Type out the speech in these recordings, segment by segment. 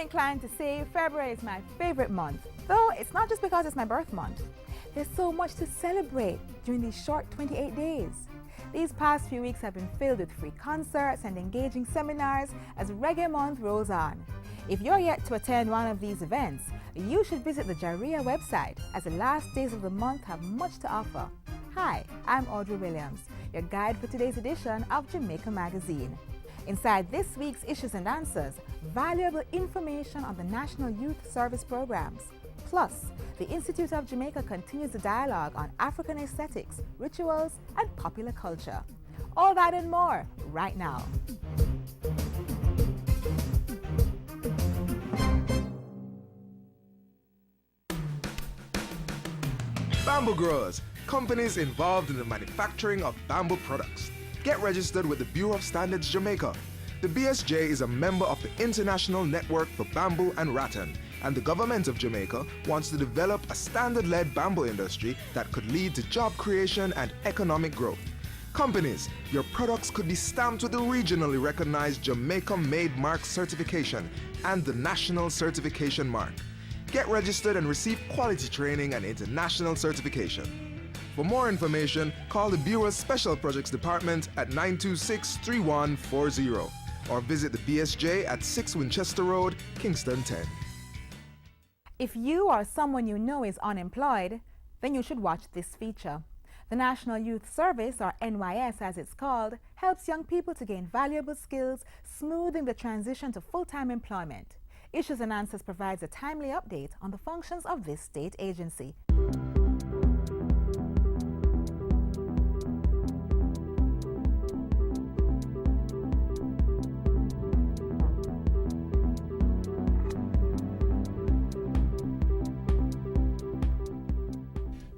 inclined to say February is my favorite month, though it's not just because it's my birth month. There's so much to celebrate during these short 28 days. These past few weeks have been filled with free concerts and engaging seminars as Reggae Month rolls on. If you're yet to attend one of these events, you should visit the Jaria website, as the last days of the month have much to offer. Hi, I'm Audrey Williams, your guide for today's edition of Jamaica Magazine. Inside this week's Issues and Answers, valuable information on the National Youth Service programs. Plus, the Institute of Jamaica continues the dialogue on African aesthetics, rituals, and popular culture. All that and more right now. Bamboo growers, companies involved in the manufacturing of bamboo products. Get registered with the Bureau of Standards Jamaica. The BSJ is a member of the International Network for Bamboo and Rattan, and the government of Jamaica wants to develop a standard-led bamboo industry that could lead to job creation and economic growth. Companies, your products could be stamped with the regionally recognized Jamaica Made Mark certification and the National Certification Mark. Get registered and receive quality training and international certification. For more information, call the Bureau's Special Projects Department at 926-3140 or visit the BSJ at 6 Winchester Road, Kingston 10. If you or someone you know is unemployed, then you should watch this feature. The National Youth Service, or NYS as it's called, helps young people to gain valuable skills, smoothing the transition to full-time employment. Issues and Answers provides a timely update on the functions of this state agency.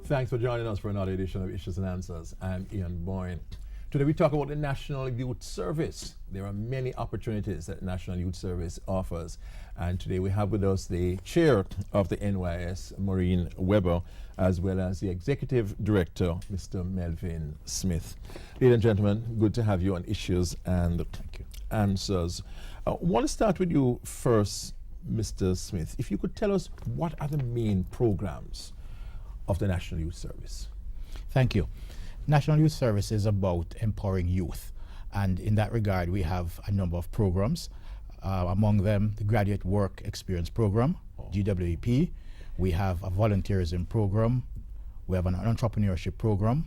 Thanks for joining us for another edition of Issues and Answers. I'm Ian Boyne. Today we talk about the National Youth Service. There are many opportunities that National Youth Service offers. And today we have with us the chair of the NYS, Maureen Weber, as well as the executive director, Mr. Melvin Smith. Ladies and gentlemen, good to have you on Issues and Answers. I want to start with you first, Mr. Smith. If you could tell us what are the main programs of the National Youth Service. Thank you. National Youth Service is about empowering youth, and in that regard we have a number of programs, among them the Graduate Work Experience Program, GWEP. We have a volunteerism program, we have an entrepreneurship program,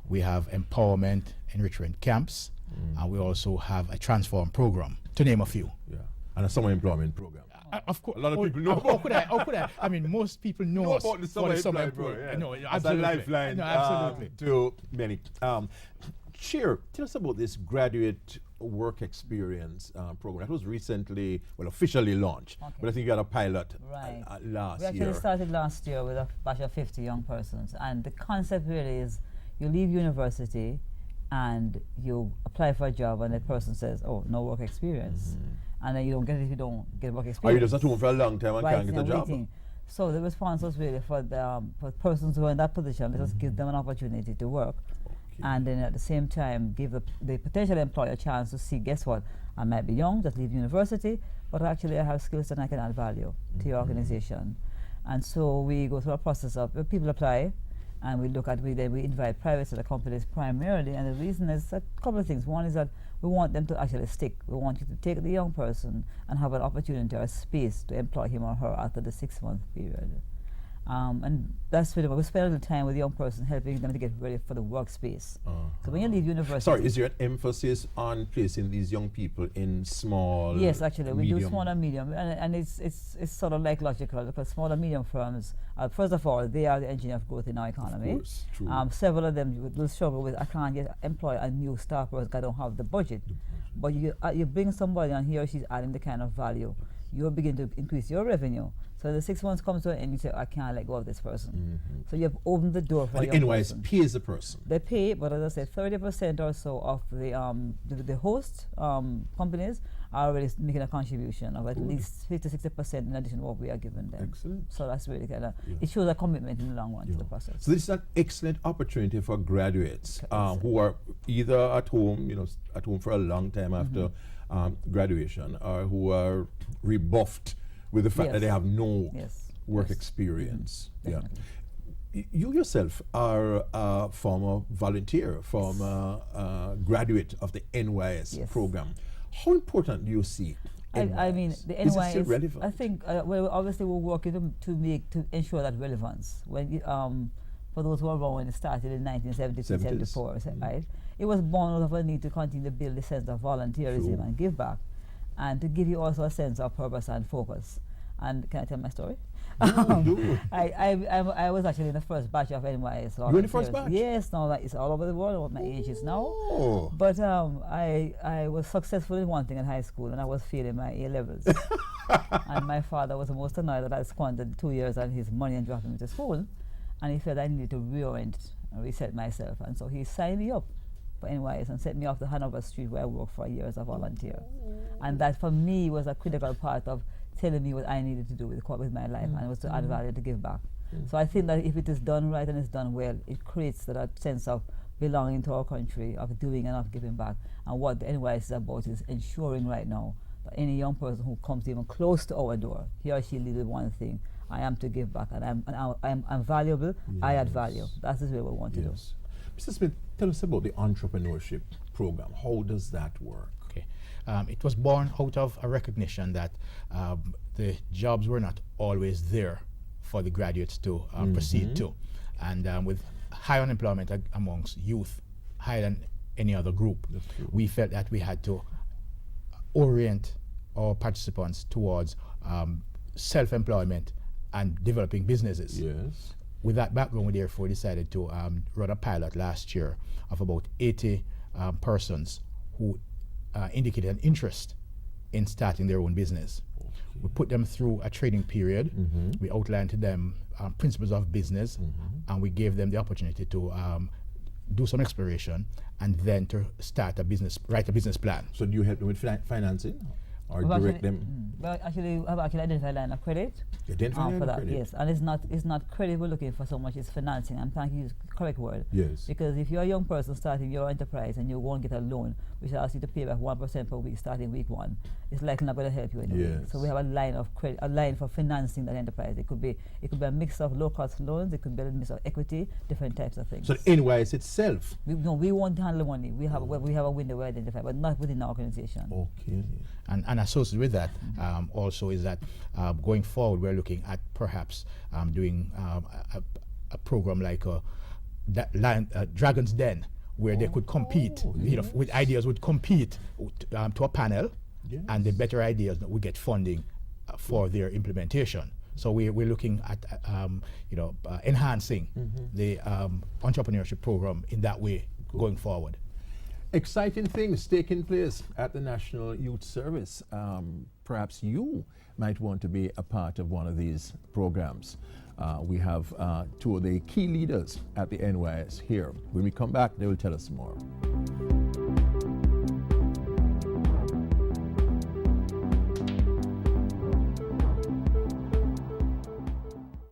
we have empowerment enrichment camps, and we also have a transform program, to name a few. Yeah, and a summer employment program. Of course, a lot of people know. How could I? I mean, most people know about the summer employment program. Yeah. No, as a lifeline absolutely. To many. Chair, tell us about this Graduate Work Experience program. That was recently, officially launched, but I think you got a pilot last year. We actually started last year with a batch of 50 young persons, and the concept really is you leave university and you apply for a job, and that person says, "Oh, no work experience." And then you don't get it if you don't get work experience. Are you just at home for a long time and can't get a job? Waiting. So the response was really for persons who are in that position, let us give them an opportunity to work. Okay. And then at the same time, give the potential employer a chance to see, guess what, I might be young, just leave university, but actually I have skills that I can add value to your organization. And so we go through a process of people apply, and we look at, we invite private sector companies primarily, and the reason is a couple of things. One is that we want them to actually stick. We want you to take the young person and have an opportunity or a space to employ him or her after the 6-month period. And that's really what we spend a little time with the young person, helping them to get ready for the workspace. So when you leave university... Sorry, is there an emphasis on placing these young people in small, Yes, actually, we medium? do small and medium, and it's sort of like logical, because small and medium firms, first of all, they are the engine of growth in our economy. Of course, true. Several of them will struggle with, I can't employ a new staff person because I don't have the budget. But you bring somebody and he or she's adding the kind of value, you'll begin to increase your revenue. So the 6 months comes to an end, you say, I can't let go of this person. So you have opened the door for the NYS pays the person. They pay, but as I said, 30% or so of the host companies are already making a contribution of at least 50 to 60% in addition to what we are giving them. Excellent. So that's really kind of, it shows a commitment in the long run to the process. So this is an excellent opportunity for graduates who are either at home, at home for a long time after graduation, or who are rebuffed with the fact Yes. that they have no Yes. work Yes. experience. Yeah. Definitely. You yourself are a former volunteer, former graduate of the NYS Yes. program. How important do you see I mean, NYS? the Is it NYS. still relevant? I think well, obviously we're working to ensure that relevance. When for those who are born when it started in 1972, 74, right? It was born out of a need to continue to build a sense of volunteerism Sure. and give back, and to give you also a sense of purpose and focus. And can I tell my story? Do. I was actually in the first batch of NYS. You were in the first volunteers. batch? Yes, now that it's all over the world. What my age is now. Oh. But I was successful in one thing in high school, and I was failing my A levels. And my father was the most annoyed that I squandered 2 years on his money and dropped me to school. And he felt I needed to reorient and reset myself. And so he signed me up for NYS and sent me off to Hanover Street, where I worked for years as a volunteer. And that for me was a critical part of telling me what I needed to do with my life, and it was to add value, to give back. So I think that if it is done right and it's done well, it creates that sense of belonging to our country, of doing and of giving back. And what the NYS is about is ensuring right now that any young person who comes even close to our door, he or she leads with one thing: I am to give back, and I'm valuable. I add value. That is what we want to do. Yes. Mr. Smith, tell us about the entrepreneurship program. How does that work? Okay. It was born out of a recognition that the jobs were not always there for the graduates to proceed to. And with high unemployment amongst youth, higher than any other group, we felt that we had to orient our participants towards self-employment and developing businesses. Yes. With that background, we therefore decided to run a pilot last year of about 80 persons who indicated an interest in starting their own business. Okay. We put them through a training period. We outlined to them principles of business, and we gave them the opportunity to do some exploration and then to start a business, write a business plan. So do you help them with financing or We've direct actually- them? Well, actually, I've actually identified a line of credit Identify for the that. credit? Yes, and it's not credit we're looking for so much. It's financing. I'm trying to use the correct word. Yes. Because if you're a young person starting your enterprise and you won't get a loan, which asks you to pay back 1% per week starting week one, it's likely not going to help you anyway. Yes. So we have a line of credit, a line for financing that enterprise. It could be a mix of low cost loans. It could be a mix of equity, different types of things. So the NYS itself? We won't handle money. We have a window we identify, but not within our organization. Okay. And associated with that also is that going forward, we're looking at perhaps doing a program like Dragon's Den, where they could compete, with ideas would compete to a panel, and the better ideas would get funding for their implementation. So we're looking at enhancing the entrepreneurship program in that way going forward. Exciting things taking place at the National Youth Service. Perhaps you might want to be a part of one of these programs. We have two of the key leaders at the NYS here. When we come back, they will tell us more.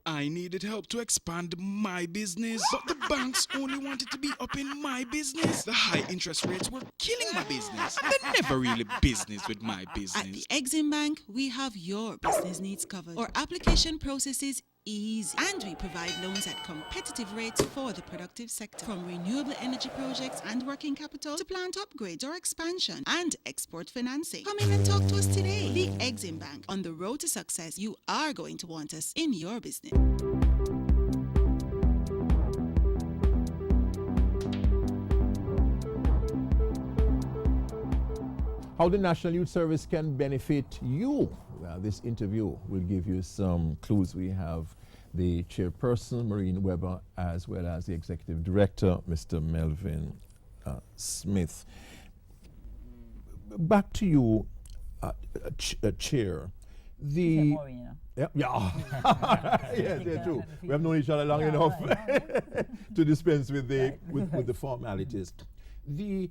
I needed help to expand my business, but the banks only wanted to be up in my business. The high interest rates were killing my business. They're never really business with my business. At the Exim Bank, we have your business needs covered. Our application process is easy, and we provide loans at competitive rates for the productive sector. From renewable energy projects and working capital to plant upgrades or expansion and export financing. Come in and talk to us today. The Exim Bank. On the road to success, you are going to want us in your business. How the National Youth Service can benefit you. Well, this interview will give you some clues. We have the chairperson, Maureen Weber, as well as the executive director, Mr. Melvin Smith. Back to you, Chair. The Maureen, you know. yeah. Yes, yeah, true. We have known each other long enough to dispense with the with the formalities. the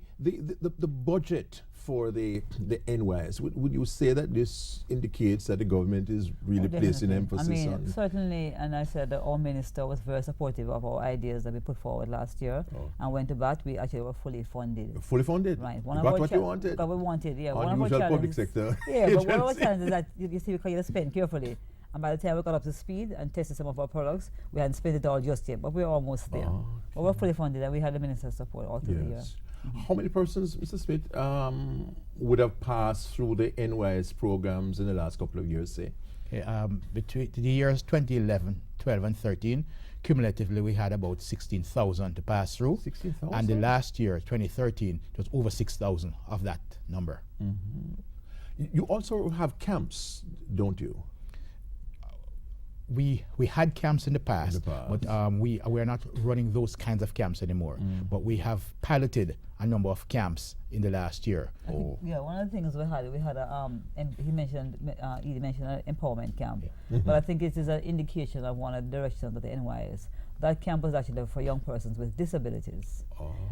budget for the NYS, would you say that this indicates that the government is really placing Definitely. emphasis I mean, on? certainly, and I said that our minister was very supportive of our ideas that we put forward last year, and went to bat. We actually were fully funded. Fully funded? Right. You got what you wanted? Got what we wanted, yeah. One of our Unusual public challenges- sector. Yeah, but one of our challenges is that you see, we kind of spend carefully. And by the time we got up to speed and tested some of our products, we hadn't spent it all just yet, but we're almost there. But we're fully funded, and we had the minister's support all through the year. How many persons, Mr. Smith, would have passed through the NYS programs in the last couple of years, say? Between the years 2011, 12, and 13, cumulatively we had about 16,000 to pass through. 16,000? And the last year, 2013, it was over 6,000 of that number. You also have camps, don't you? We had camps in the past, but we are not running those kinds of camps anymore. But we have piloted a number of camps in the last year. Yeah, one of the things we had a and he mentioned Edie mentioned an empowerment camp, but I think it is an indication of one of the directions of the NYS. That camp was actually for young persons with disabilities,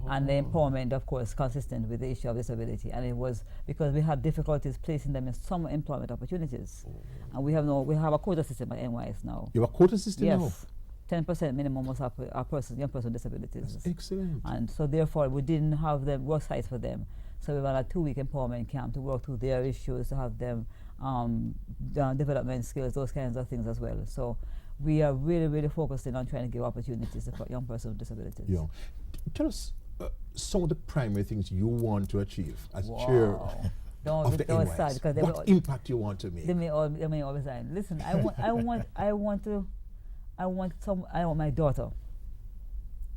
and the empowerment, of course, consistent with the issue of disability. And it was because we had difficulties placing them in some employment opportunities, and we have a quota system at NYS now. You have a quota system now? Yes, 10% minimum was our young person with disabilities. That's excellent. And so therefore we didn't have them work sites for them. So we ran a 2-week empowerment camp to work through their issues, to have them development skills, those kinds of things as well. So we are really, really focusing on trying to give opportunities for young persons with disabilities. Yeah. Tell us some of the primary things you want to achieve as chair of the NYS. What impact you want to make? They may always say, listen, I want my daughter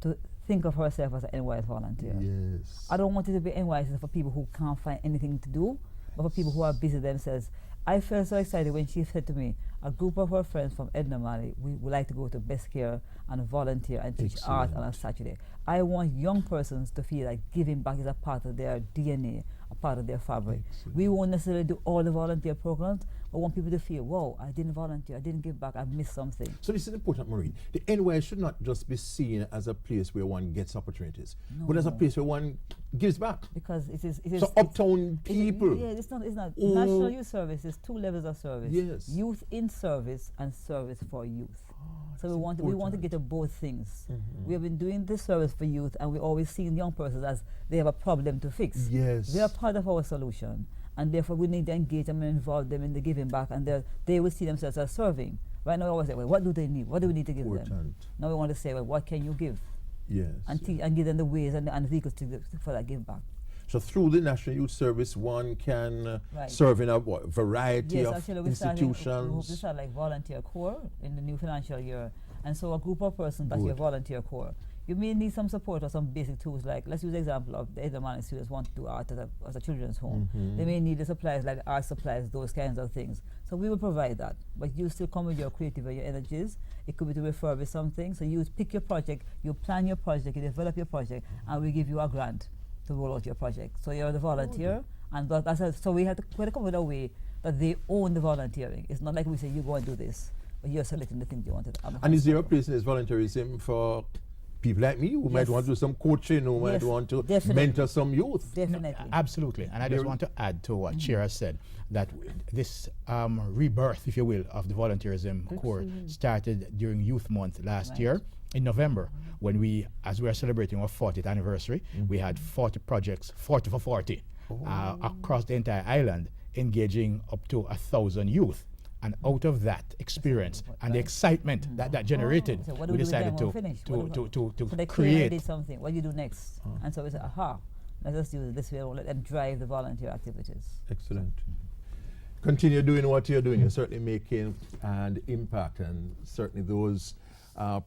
to think of herself as an NYS volunteer. Yes. I don't want it to be NYS for people who can't find anything to do, but for people who are busy themselves. I felt so excited when she said to me, a group of her friends from Edna Mali, we would like to go to Best Care and volunteer and teach art on a Saturday. I want young persons to feel like giving back is a part of their DNA, a part of their fabric. We won't necessarily do all the volunteer programs, but want people to feel, whoa, I didn't volunteer, I didn't give back, I missed something. So this is important, Maureen. The NYS should not just be seen as a place where one gets opportunities, but as a place where one gives back. Because it is so uptown people. Yeah, it's not. National Youth Service is 2 levels of service. Yes. Youth in service and service for youth. So we want to get to both things. We have been doing this service for youth, and we always seeing young persons as they have a problem to fix. Yes. They are part of our solution, and therefore we need to engage them and involve them in the giving back, and they will see themselves as serving. Right now we always say, well, what do they need? What do we need to give them? Now we want to say, well, what can you give? Yes. And give them the ways and the vehicles for that give back. So through the National Youth Service, one can serve in a variety of institutions. We start like volunteer corps in the new financial year. And so a group of persons, that's your volunteer corps. You may need some support or some basic tools, like let's use the example of the Edna Mali students want to do art as a children's home. They may need the supplies like art supplies, those kinds of things. So we will provide that. But you still come with your creative and your energies. It could be to refurbish something. So you pick your project, you plan your project, you develop your project, and we give you a grant to roll out your project. So you're the volunteer, and so we have to come up with a way that they own the volunteering. It's not like we say you go and do this, but you're selecting the things you want to do. And is there a place in this volunteerism for people like me who might want to do some coaching, who might want to mentor some youth? Definitely. Absolutely. And I just want to add to what Chair said, that this rebirth, if you will, of the volunteerism corps started during Youth Month last year in November, when we, as we are celebrating our 40th anniversary, we had 40 projects, 40 for 40, across the entire island, engaging up to 1,000 youth. And out of that experience and the excitement that generated, so we decided to create. Did something. What do you do next? And so we said, aha, let's just use this way, let them drive the volunteer activities. Excellent. Continue doing what you're doing. You're certainly making an impact, and certainly those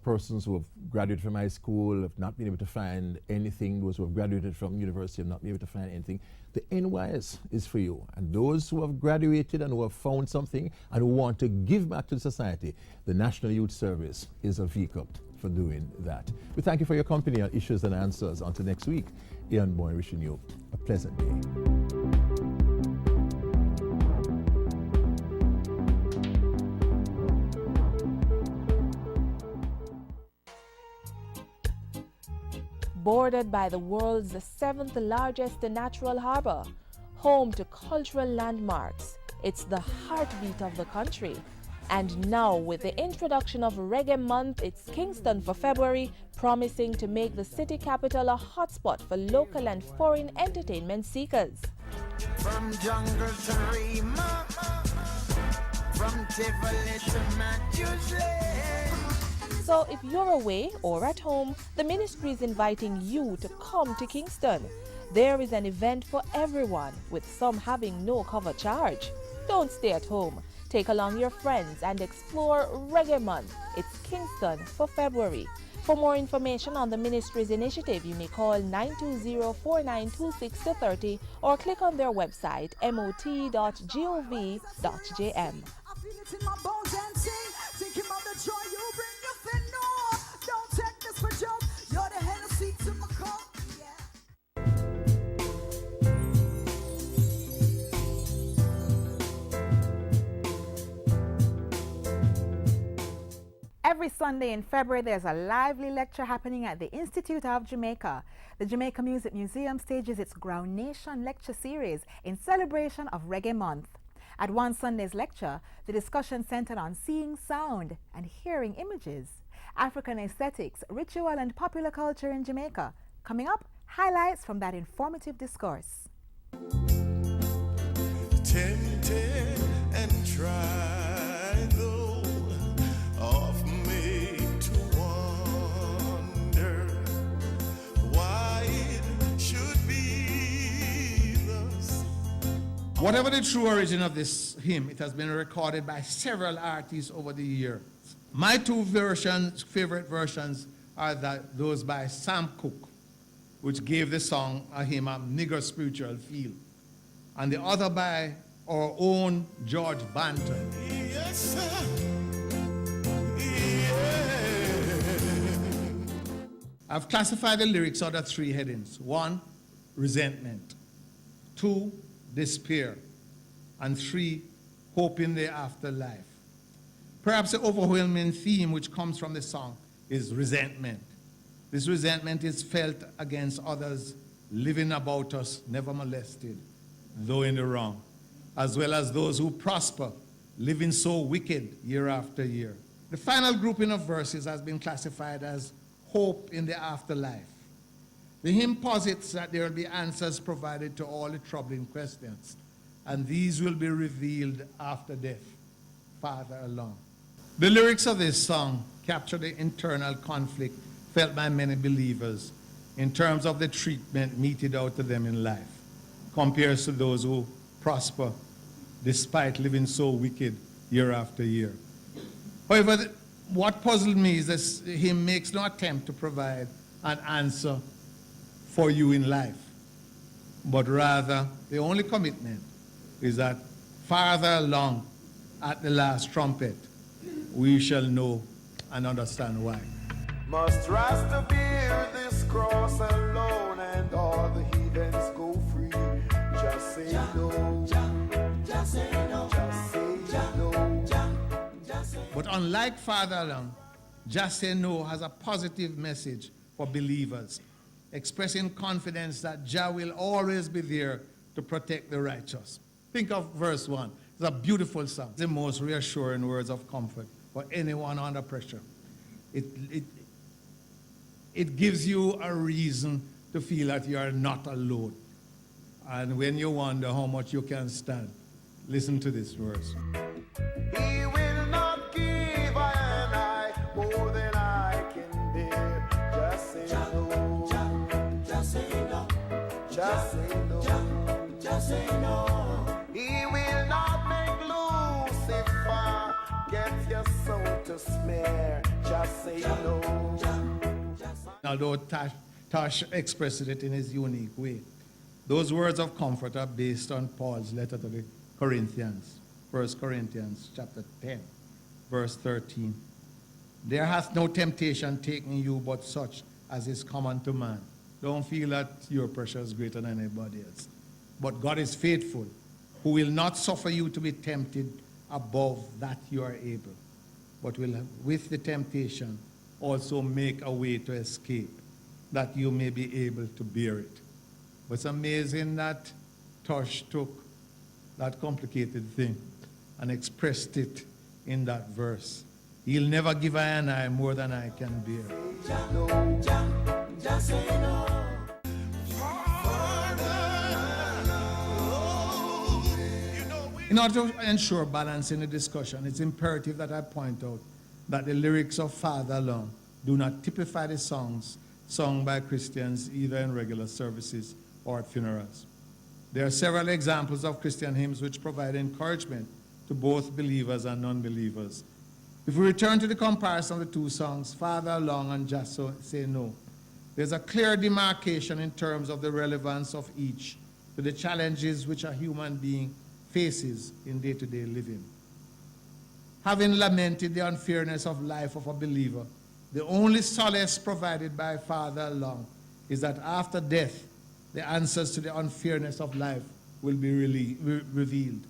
persons who have graduated from high school have not been able to find anything, those who have graduated from university have not been able to find anything. The NYS is for you. And those who have graduated and who have found something and who want to give back to society, the National Youth Service is a vehicle for doing that. We thank you for your company on Issues and Answers. Until next week, Ian Boyne wishing you a pleasant day. bordered by the world's 7th largest natural harbor, home to cultural landmarks. It's the heartbeat of the country. And now, with the introduction of Reggae Month, it's Kingston for February, promising to make the city capital a hotspot for local and foreign entertainment seekers. From jungle to Rima, from Tivoli to Matthews Lane. So if you're away or at home, the ministry is inviting you to come to Kingston. There is an event for everyone, with some having no cover charge. Don't stay at home. Take along your friends and explore Reggae Month. It's Kingston for February. For more information on the ministry's initiative, you may call 920-4926-30 or click on their website mot.gov.jm. Every Sunday in February, there's a lively lecture happening at the Institute of Jamaica. The Jamaica Music Museum stages its Ground Nation lecture series in celebration of Reggae Month. At one Sunday's lecture, the discussion centered on seeing sound and hearing images, African aesthetics, ritual and popular culture in Jamaica. Coming up, highlights from that informative discourse. Tempted and tried though of me to wonder why it should be thus. Whatever the true origin of this hymn, it has been recorded by several artists over the years. My two favorite versions are those by Sam Cooke, which gave the song a hymn a nigger spiritual feel, and the other by our own George Banton. Yes, sir. I've classified the lyrics under three headings. 1, resentment. 2, despair. And 3, hope in the afterlife. Perhaps the overwhelming theme which comes from the song is resentment. This resentment is felt against others living about us, never molested, though in the wrong, as well as those who prosper, living so wicked year after year. The final grouping of verses has been classified as hope in the afterlife. The hymn posits that there will be answers provided to all the troubling questions, and these will be revealed after death, farther along. The lyrics of this song capture the internal conflict felt by many believers in terms of the treatment meted out to them in life, compared to those who prosper despite living so wicked year after year. However, what puzzled me is that he makes no attempt to provide an answer for you in life, but rather the only commitment is that farther along at the last trumpet, we shall know and understand why. Must Rasta bear this cross alone and all the heathens go free? Just say no. Just say no. Just say no. Just say no. But unlike Father Alone, Just Say No has a positive message for believers, expressing confidence that Jah will always be there to protect the righteous. Think of verse 1. It's a beautiful song. It's the most reassuring words of comfort for anyone under pressure. It gives you a reason to feel that you are not alone. And when you wonder how much you can stand, listen to this verse. He will not give I and I more than I can bear. Just say no. Just say no. Just say no. Just say no. He will not make Lucifer get your soul to smear. Just say no. Although Tash expresses it in his unique way, those words of comfort are based on Paul's letter to the Corinthians, 1 Corinthians chapter 10, verse 13. There hath no temptation taken you but such as is common to man. Don't feel that your pressure is greater than anybody else. But God is faithful, who will not suffer you to be tempted above that you are able, but will, with the temptation, also make a way to escape, that you may be able to bear it. But it's amazing that Tosh took that complicated thing and expressed it in that verse. He'll never give I and I more than I can bear. Just say no. In order to ensure balance in the discussion, it's imperative that I point out that the lyrics of Father Long do not typify the songs sung by Christians either in regular services or at funerals. There are several examples of Christian hymns which provide encouragement to both believers and non-believers. If we return to the comparison of the two songs, Father Long and Just Say No, there's a clear demarcation in terms of the relevance of each to the challenges which a human being faces in day-to-day living. Having lamented the unfairness of life of a believer, the only solace provided by Father Long is that after death, the answers to the unfairness of life will be revealed.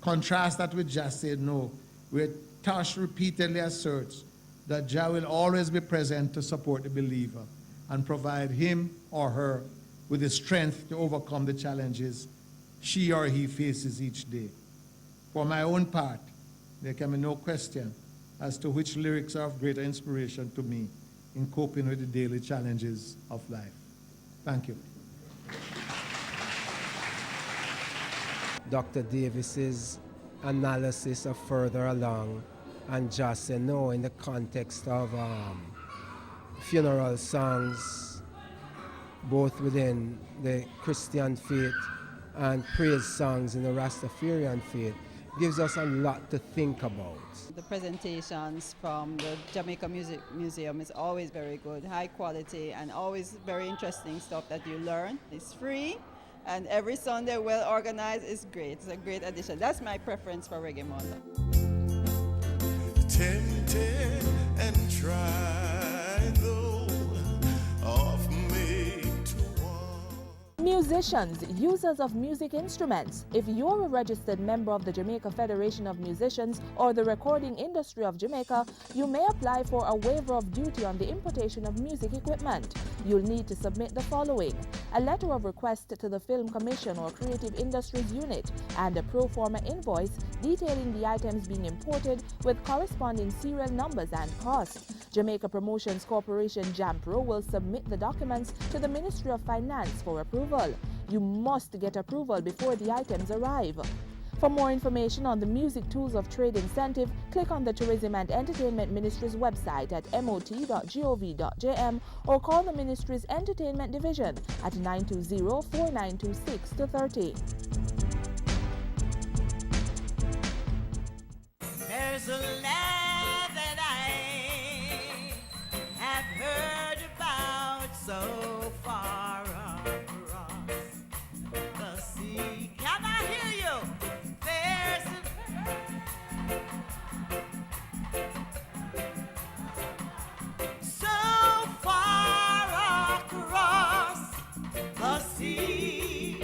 Contrast that with Just Say No, where Tosh repeatedly asserts that Jah will always be present to support the believer and provide him or her with the strength to overcome the challenges she or he faces each day. For my own part, there can be no question as to which lyrics are of greater inspiration to me in coping with the daily challenges of life. Thank you. Dr. Davis's analysis of Further Along and Just Say No in the context of funeral songs, both within the Christian faith and praise songs in the Rastafarian faith, gives us a lot to think about. The presentations from the Jamaica Music Museum is always very good, high quality, and always very interesting stuff that you learn. It's free, and every Sunday well organized is great. It's a great addition. That's my preference for Reggae Month. Tempted and tried though of me to want. Musicians, users of music instruments. If you're a registered member of the Jamaica Federation of Musicians or the Recording Industry of Jamaica, you may apply for a waiver of duty on the importation of music equipment. You'll need to submit the following: a letter of request to the Film Commission or Creative Industries Unit and a pro forma invoice detailing the items being imported with corresponding serial numbers and costs. Jamaica Promotions Corporation JAMPRO will submit the documents to the Ministry of Finance for approval. You must get approval before the items arrive. For more information on the Music Tools of Trade incentive, click on the Tourism and Entertainment Ministry's website at mot.gov.jm or call the Ministry's Entertainment Division at 920-4926-30. There's a land that I have heard about so far across the sea. Can I hear you? There's so far across the sea.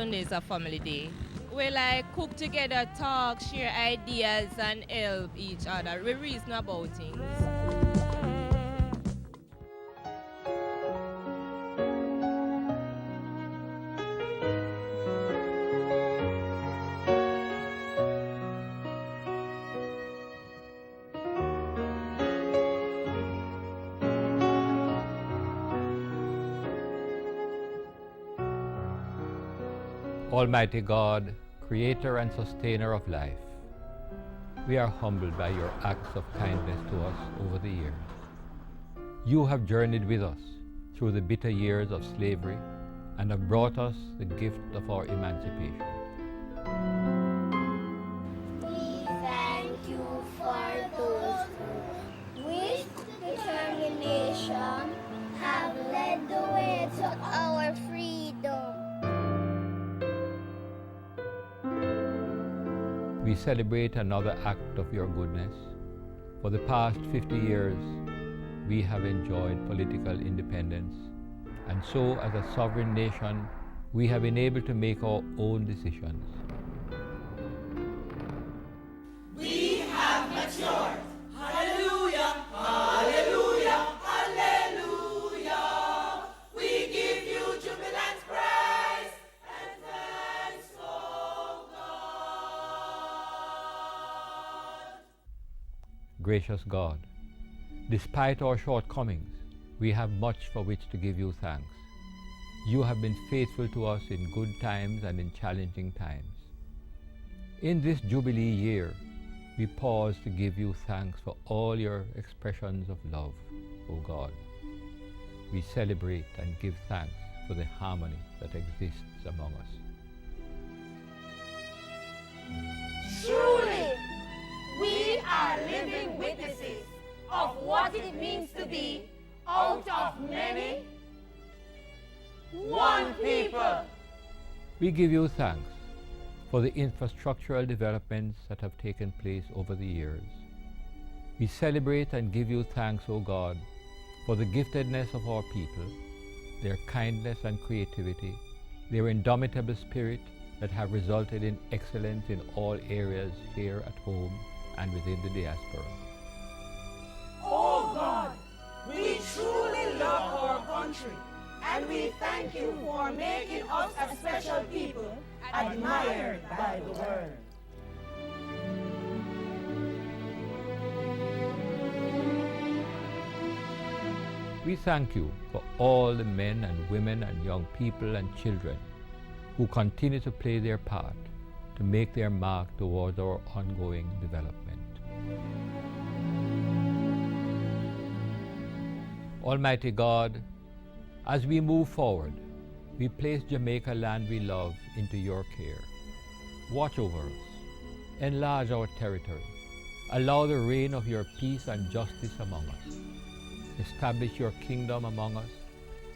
Sunday is a family day. We like cook together, talk, share ideas, and help each other. We reason about things. Almighty God, creator and sustainer of life, we are humbled by your acts of kindness to us over the years. You have journeyed with us through the bitter years of slavery and have brought us the gift of our emancipation. We thank you for those who, with determination, have led the way to our freedom. We celebrate another act of your goodness. For the past 50 years, we have enjoyed political independence, and so as a sovereign nation, we have been able to make our own decisions. We have matured. Hallelujah, hallelujah, hallelujah. We give you jubilant praise and thanks, oh God. Gracious God, despite our shortcomings, we have much for which to give you thanks. You have been faithful to us in good times and in challenging times. In this Jubilee year, we pause to give you thanks for all your expressions of love, O God. We celebrate and give thanks for the harmony that exists among us. Truly, we are living witnesses of what it means to be out of many, one people. We give you thanks for the infrastructural developments that have taken place over the years. We celebrate and give you thanks, O God, for the giftedness of our people, their kindness and creativity, their indomitable spirit that have resulted in excellence in all areas here at home and within the diaspora. Oh God, we truly love our country, and we thank you for making us a special people admired by the world. We thank you for all the men and women and young people and children who continue to play their part to make their mark towards our ongoing development. Almighty God, as we move forward, we place Jamaica land we love into your care. Watch over us, enlarge our territory, allow the reign of your peace and justice among us. Establish your kingdom among us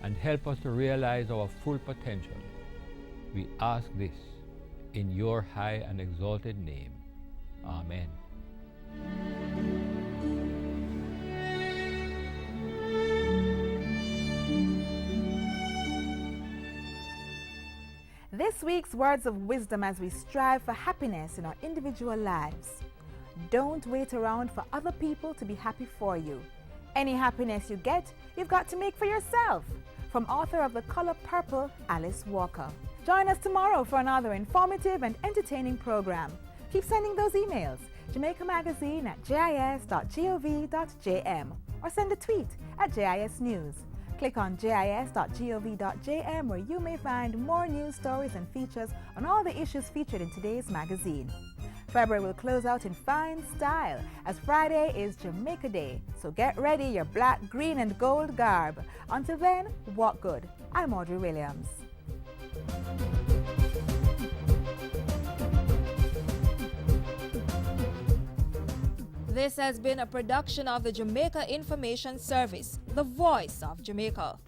and help us to realize our full potential. We ask this in your high and exalted name. Amen. This week's words of wisdom as we strive for happiness in our individual lives. Don't wait around for other people to be happy for you. Any happiness you get, you've got to make for yourself. From author of The Color Purple, Alice Walker. Join us tomorrow for another informative and entertaining program. Keep sending those emails, jamaicamagazine@jis.gov.jm, or send a tweet at JIS News. Click on jis.gov.jm where you may find more news stories and features on all the issues featured in today's magazine. February will close out in fine style as Friday is Jamaica Day, so get ready your black, green and gold garb. Until then, walk good. I'm Audrey Williams. This has been a production of the Jamaica Information Service, the voice of Jamaica.